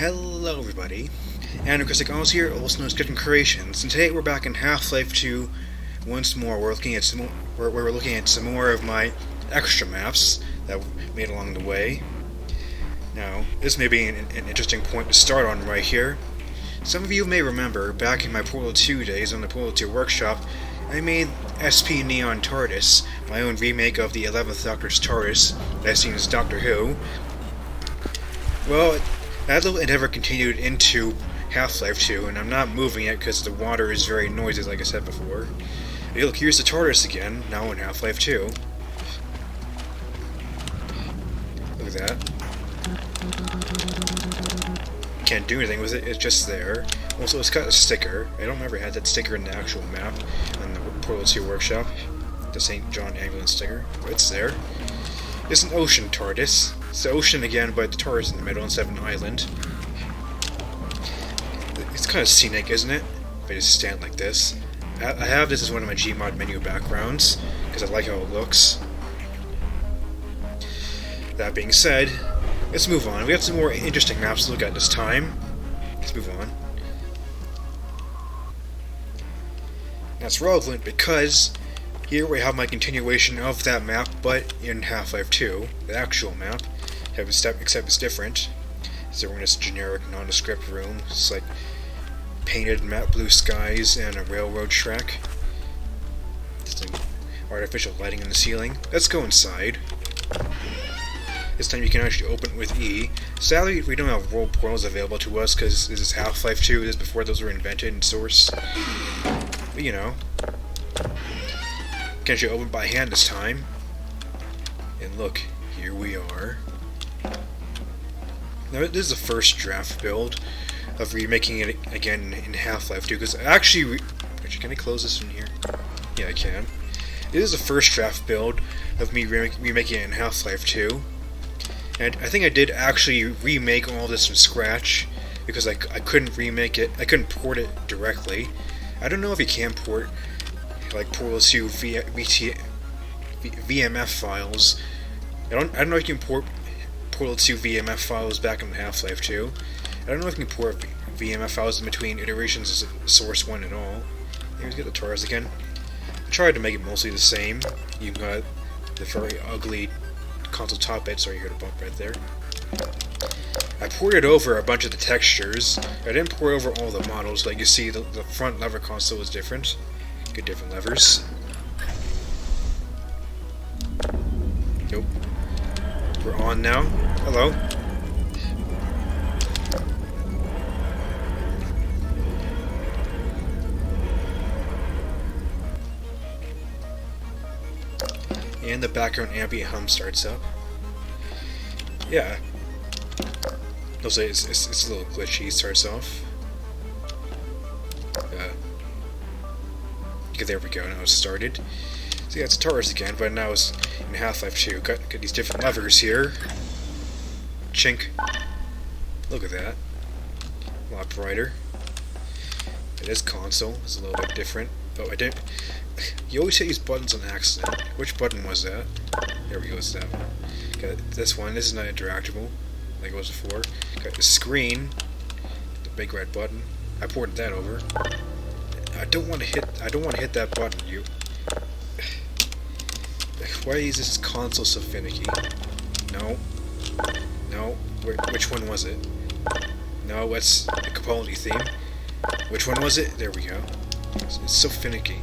Hello everybody, and ALLOS here, also known as Kitchen Creations, and today we're back in Half-Life 2 once more. We're looking at some more of my extra maps that I've made along the way. Now, this may be an interesting point to start on right here. Some of you may remember, back in my Portal 2 days on the Portal 2 workshop, I made SP Neon TARDIS, my own remake of the 11th Doctor's TARDIS, as seen as Doctor Who. Well, that little endeavor continued into Half-Life 2, and I'm not moving it because the water is very noisy, like I said before. Hey, look, here's the TARDIS again, now in Half-Life 2. Look at that. Can't do anything with it, it's just there. Also, it's got a sticker. I don't remember it had that sticker in the actual map on the Portal 2 workshop. The St. John Ambulance sticker. But it's there. It's an ocean TARDIS. It's the ocean again, but the TARDIS in the middle instead of an island. It's kind of scenic, isn't it? If I just stand like this. I have this as one of my Gmod menu backgrounds, because I like how it looks. That being said, let's move on. We have some more interesting maps to look at this time. Let's move on. That's relevant because here we have my continuation of that map, but in Half-Life 2, the actual map, except it's different. So we're in this generic, nondescript room. It's like painted matte blue skies and a railroad track. Just like artificial lighting in the ceiling. Let's go inside. This time you can actually open it with E. Sadly, we don't have world portals available to us because this is Half-Life 2. This is before those were invented in Source. But you know, can actually open by hand this time. And look, here we are. Now this is the first draft build of remaking it again in Half-Life 2. Because actually, can I close this in here? Yeah, I can. This is the first draft build of me remaking it in Half-Life 2. And I think I did actually remake all this from scratch, because I couldn't remake it, I couldn't port it directly. I don't know if you can port, like, Portal 2 VMF files. I don't know if you can port Portal 2 VMF files back in Half-Life 2. I don't know if you can port VMF files in between iterations of Source 1 and all. Let's get the TARDIS again. I tried to make it mostly the same. You've got the very ugly console top bit, sorry you heard a bump right there. I ported over a bunch of the textures. I didn't port over all the models. Like you see, the front lever console is different. Get different levers. Nope. We're on now. Hello. And the background ambient hum starts up. Yeah. I'll say it's a little glitchy. It starts off. Okay, there we go. Now it's started. So yeah, it's TARDIS again, but now it's in Half-Life 2. Got these different levers here. Chink. Look at that. A lot brighter. This console is a little bit different. Oh, I didn't. You always hit these buttons on accident. Which button was that? There we go, it's that one. Got this one. This is not interactable, like it was before. Got the screen, the big red button. I ported that over. I don't want to hit that button. You. Why is this console so finicky? No. No. Which one was it? No, that's the Capaldi theme. Which one was it? There we go. It's so finicky.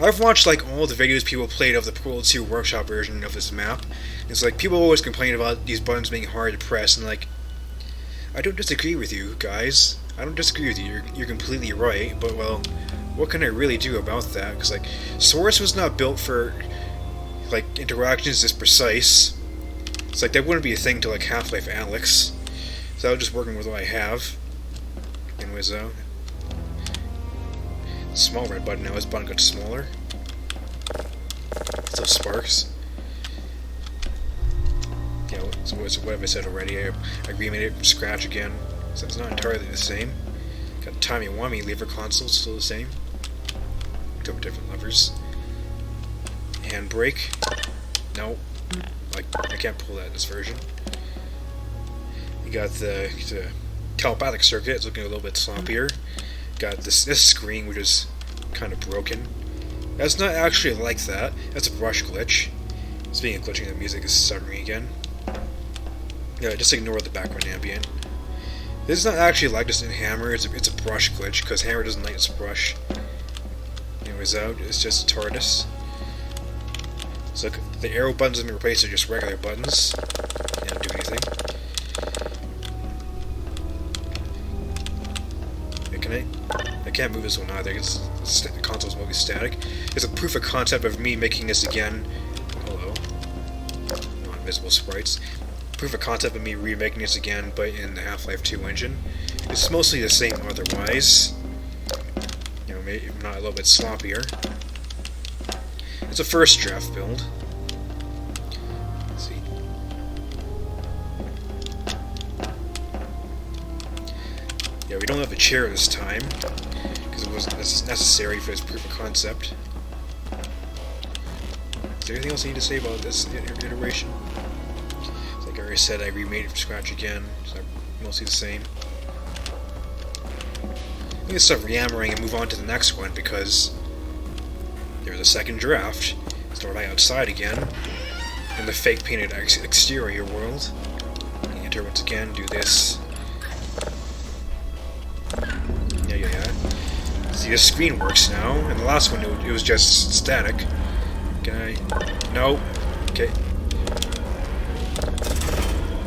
I've watched like all the videos people played of the Portal 2 workshop version of this map. It's like people always complain about these buttons being hard to press, and like, I don't disagree with you guys. I don't disagree with you. You're completely right. But well, what can I really do about that? Because like, Source was not built for like interactions this precise. It's like that wouldn't be a thing to like Half-Life Alyx. So I was just working with what I have. Anyways though. Small red button now, his button got smaller. So sparks. You know, so what have I said already? I remade it from scratch again. So it's not entirely the same. Got the timey-wimey lever console, still the same. Couple different levers. Handbrake. No. I can't pull that in this version. You got the telepathic circuit. It's looking a little bit sloppier. Got this screen, which is kind of broken. That's not actually like that. That's a brush glitch. Speaking of glitching, the music is stuttering again. Yeah, just ignore the background ambient. This is not actually like this in Hammer. It's a brush glitch because Hammer doesn't like its brush. Anyways, it's just a TARDIS. So look, the arrow buttons have been replaced are just regular buttons. They don't do anything. I can't move this one either because the console's mostly static. It's a proof of concept of me making this again. Hello. Non-visible sprites. Proof of concept of me remaking this again, but in the Half-Life 2 engine. It's mostly the same otherwise. You know, maybe not a little bit sloppier. It's a first draft build. Let's see. Yeah, we don't have a chair this time, because it wasn't necessary for this proof of concept. Is there anything else I need to say about this iteration? Like I already said, I remade it from scratch again, so mostly the same. I'm going to stop yammering and move on to the next one, because there's a second draft. Start right outside again, in the fake painted exterior world. Enter once again, do this. See, this screen works now, and the last one it was just static. Can I? No. Okay.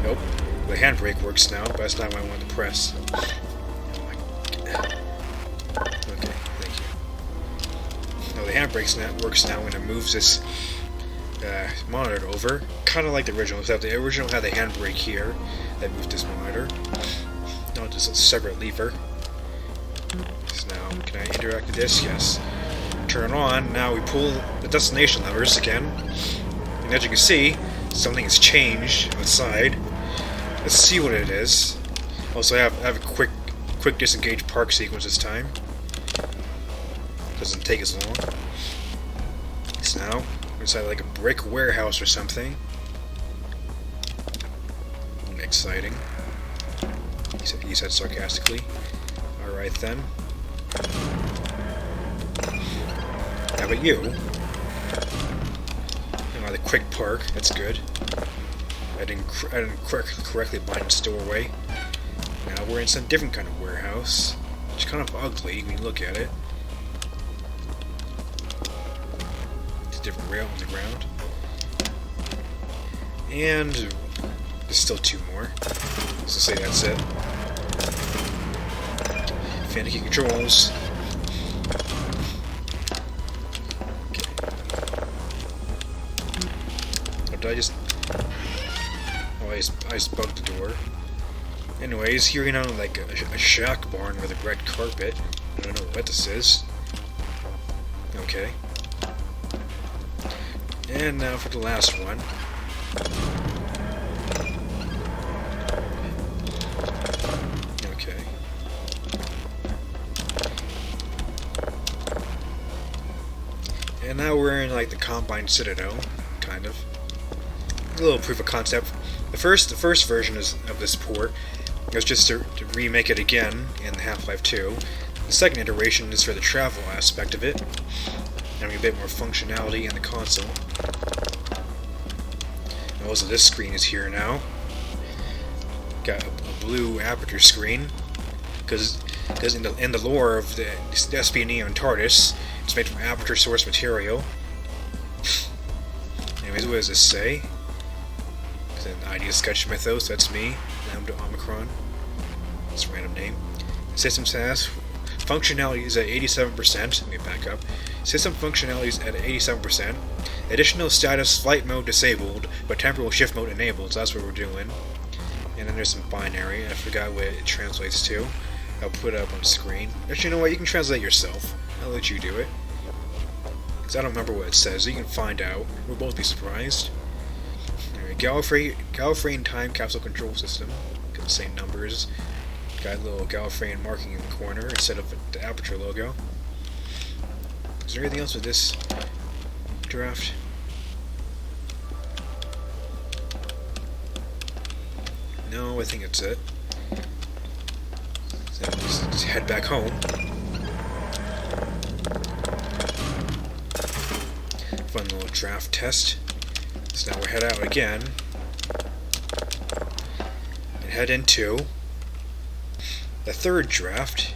Nope. The handbrake works now, but that's not what I wanted to press. Okay, thank you. No, the handbrake works now when it moves this monitor over. Kind of like the original, except the original had the handbrake here that moved this monitor. No, just a separate lever. Now, can I interact with this? Yes. Turn it on. Now we pull the destination levers again. And as you can see, something has changed outside. Let's see what it is. Also, I have a quick disengage park sequence this time. Doesn't take as long. So now, we're inside like a brick warehouse or something. Exciting. He said sarcastically. Alright then. How about you? The quick park, that's good. I didn't correctly bind its doorway. Now we're in some different kind of warehouse. It's kind of ugly when you look at it. It's a different rail on the ground. And there's still two more. So say that's it. Finicky controls. Okay. Oh, did I just... Oh, I just bugged the door. Anyways, here you know, like a shack barn with a red carpet. I don't know what this is. Okay. And now for the last one. Okay. And now we're in like the Combine Citadel, kind of. A little proof of concept. The first version of this port was just to remake it again in Half-Life 2. The second iteration is for the travel aspect of it, having a bit more functionality in the console. And also, this screen is here now. Got a blue aperture screen, because in the lore of the SB and TARDIS, it's made from aperture source material. Anyways, what does this say? It's an ID sketch mythos, that's me, Lambda Omicron. It's a random name. System status functionality is at 87%. Let me back up. System functionality is at 87%. Additional status flight mode disabled, but temporal shift mode enabled, so that's what we're doing. And then there's some binary, I forgot what it translates to. I'll put it up on screen. Actually, you know what? You can translate yourself. I'll let you do it. Because I don't remember what it says. You can find out. We'll both be surprised. Alright, Gallifreyan time capsule control system. Got the same numbers. Got a little Gallifreyan marking in the corner instead of the aperture logo. Is there anything else with this draft? No, I think that's it. So just head back home. Fun little draft test. So now we'll head out again. And head into the third draft,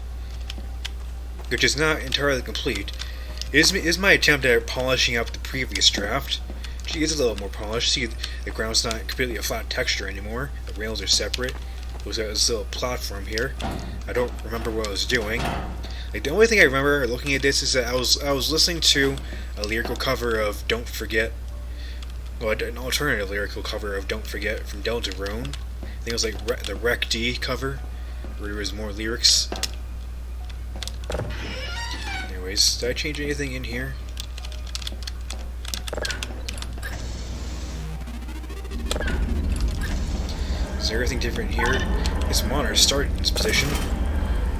which is not entirely complete. It is my attempt at polishing up the previous draft. She is a little more polished. See, the ground's not completely a flat texture anymore. The rails are separate. There's this little platform here. I don't remember what I was doing. Like, the only thing I remember looking at this is that I was listening to a lyrical cover of "Don't Forget," well, an alternative lyrical cover of "Don't Forget" from Deltarune. I think it was like the Rec D cover, where there was more lyrics. Anyways, did I change anything in here? Is there anything different here? This monitor started in this position.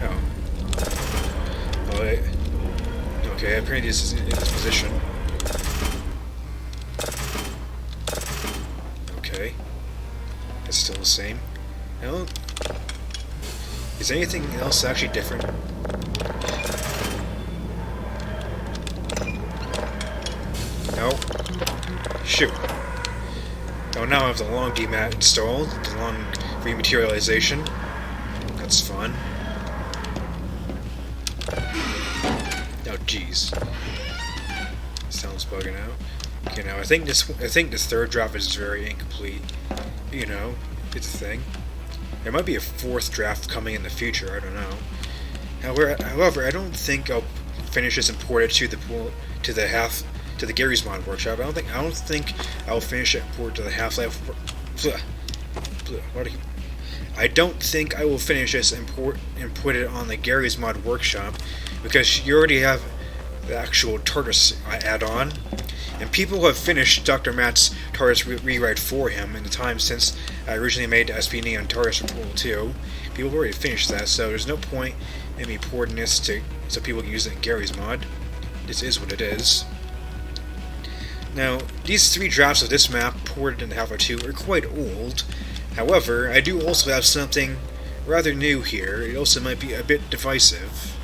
Oh. Oh, okay, apparently this is in this position. Okay. It's still the same. No. Is anything else actually different? No. Shoot. Oh, now I have the long demat installed, the long rematerialization. That's fun. Oh, jeez. Sounds bugging out. Okay, now I think this third draft is very incomplete. You know, it's a thing. There might be a fourth draft coming in the future. I don't know. However, I don't think I'll finish this and port it to the Gary's Mod Workshop. I don't think I'll finish it and port it to the Half-Life. I don't think I will finish this and put it on the Gary's Mod Workshop, because you already have the actual TARDIS add-on, and people have finished Dr. Matt's TARDIS rewrite for him in the time since I originally made SPD on TARDIS for Pool 2. People have already finished that, so there's no point in me porting this so people can use it in Gary's Mod. This is what it is. Now, these three drafts of this map ported into Half-Life 2 are quite old. However, I do also have something rather new here. It also might be a bit divisive.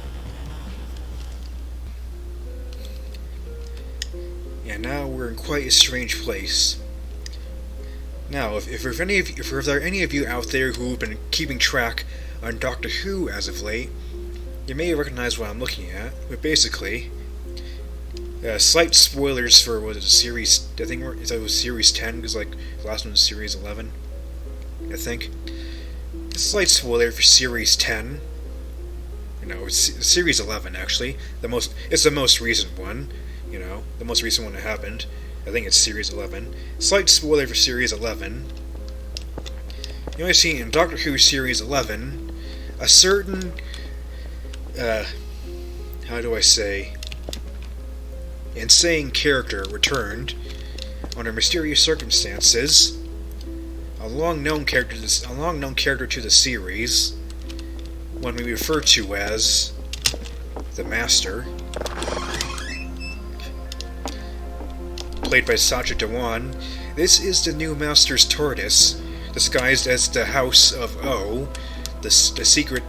Yeah, now we're in quite a strange place. Now, if there are any of you out there who have been keeping track on Doctor Who as of late, you may recognize what I'm looking at. But basically, slight spoilers for series. I think it was series 10, because like the last one was series 11. I think. A slight spoiler for series 10. You know, it's series 11 actually. It's the most recent one. You know, the most recent one that happened. I think it's series 11. Slight spoiler for series 11. You only see in Doctor Who series 11 a certain how do I say, insane character returned under mysterious circumstances. A long-known character to the series, one we refer to as the Master, played by Sacha Dhawan. This is the new Master's TARDIS, disguised as the House of O, the secret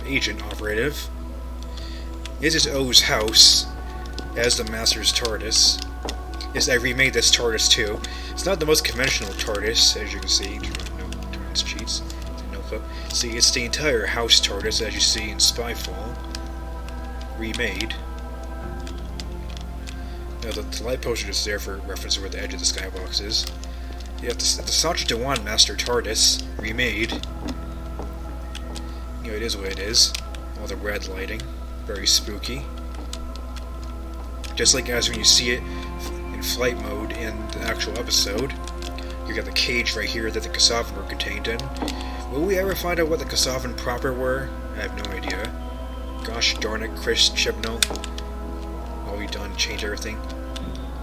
agent operative. This is O's house as the Master's TARDIS. Yes, I remade this TARDIS too. It's not the most conventional TARDIS, as you can see. Turn its cheats. No clip. See, it's the entire house TARDIS, as you see in Spyfall. Remade. Now, the light poster is there for reference to where the edge of the skybox is. You have the Sacha Dhawan Master TARDIS, remade. You know, it is what it is. All the red lighting. Very spooky. Just like as when you see it in flight mode in the actual episode. You got the cage right here that the Kassavan were contained in. Will we ever find out what the Kassavan proper were? I have no idea. Gosh darn it, Chris Chibnall. All you done, change everything.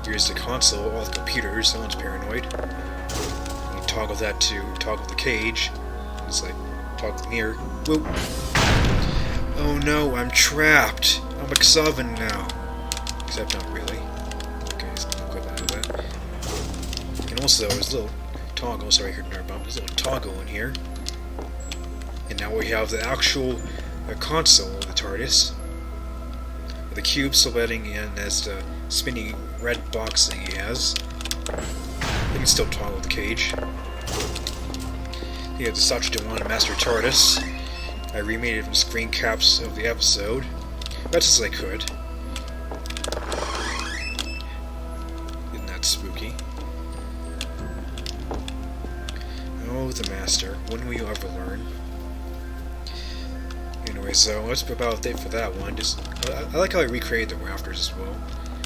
Here's the console, all the computers, someone's paranoid. You toggle that to toggle the cage. It's like, toggle here. Whoop. Oh no, I'm trapped. I'm a Kassavan now. Except not really. Okay, so I'm equivalent to that. And also, there's a little toggle. Sorry, I heard another bump. There's a little toggle in here. And now we have the actual console of the TARDIS. With the cube silhouetting in as the spinny red box thing he has. You can still toggle the cage. You have the Sacha, Dhawan, Master TARDIS. I remade it from screen caps of the episode. Best as I could. Isn't that spooky? Oh, the Master. When will you ever learn? Anyway, so that's about it for that one. I like how I recreated the rafters as well.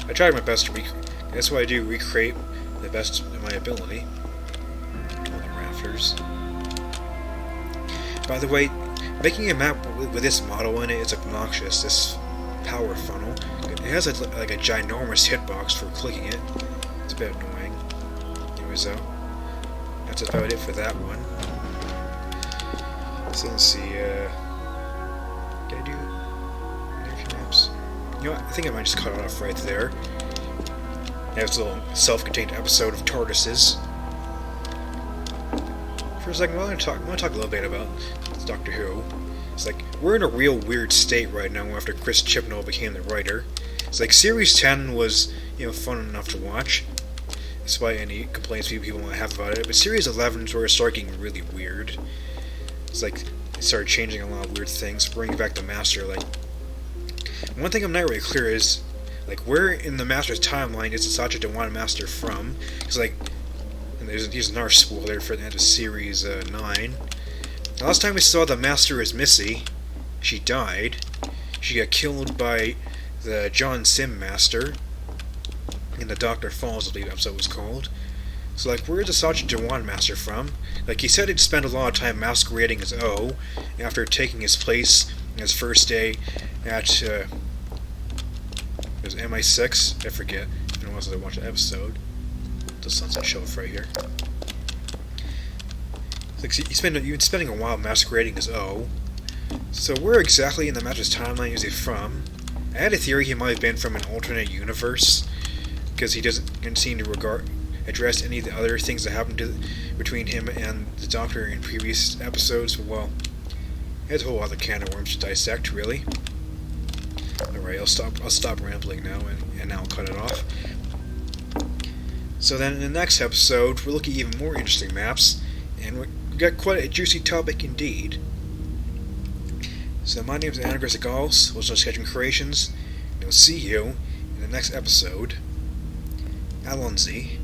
I tried my best to recreate. That's what I do, recreate the best of my ability. All the rafters. By the way, making a map with this model in it is obnoxious. This power funnel. It has like a ginormous hitbox for clicking it. It's a bit annoying. Anyways, though, that's about it for that one. So let's see. Did I do energy maps? You know what? I think I might just cut it off right there. It's a little self-contained episode of TARDISes. For a second, I want to talk a little bit about Doctor Who. It's like, we're in a real weird state right now after Chris Chibnall became the writer. It's like, Series 10 was, fun enough to watch, despite any complaints people might have about it, but Series 11 is where it started getting really weird. It's like, they started changing a lot of weird things, bringing back the Master. Like, one thing I'm not really clear is, like, where in the Master's timeline is the Sacha Dhawan Master from? Because, like, and here's another spoiler for the end of Series 9. The last time we saw the Master as Missy, she died. She got killed by the John Sim Master in the Dr. Falls, I believe the episode was called. So, like, where is the Sacha Dhawan Master from? Like, he said he'd spend a lot of time masquerading as O after taking his place in his first day at, it was MI6? I forget. I don't know if I watched the episode. The Sunset Shelf right here. Like, you've been spending a while masquerading as O. So where exactly in the Master's timeline is he from? I had a theory he might have been from an alternate universe, because he doesn't seem to address any of the other things that happened between him and the Doctor in previous episodes. Well, there's a whole other can of worms to dissect, really. Alright, I'll stop rambling now, and now I'll cut it off. So then in the next episode, we'll look at even more interesting maps, and we've got quite a juicy topic indeed. So my name is ALLOS, Original Sketching Creations, and we'll see you in the next episode. Allons-y.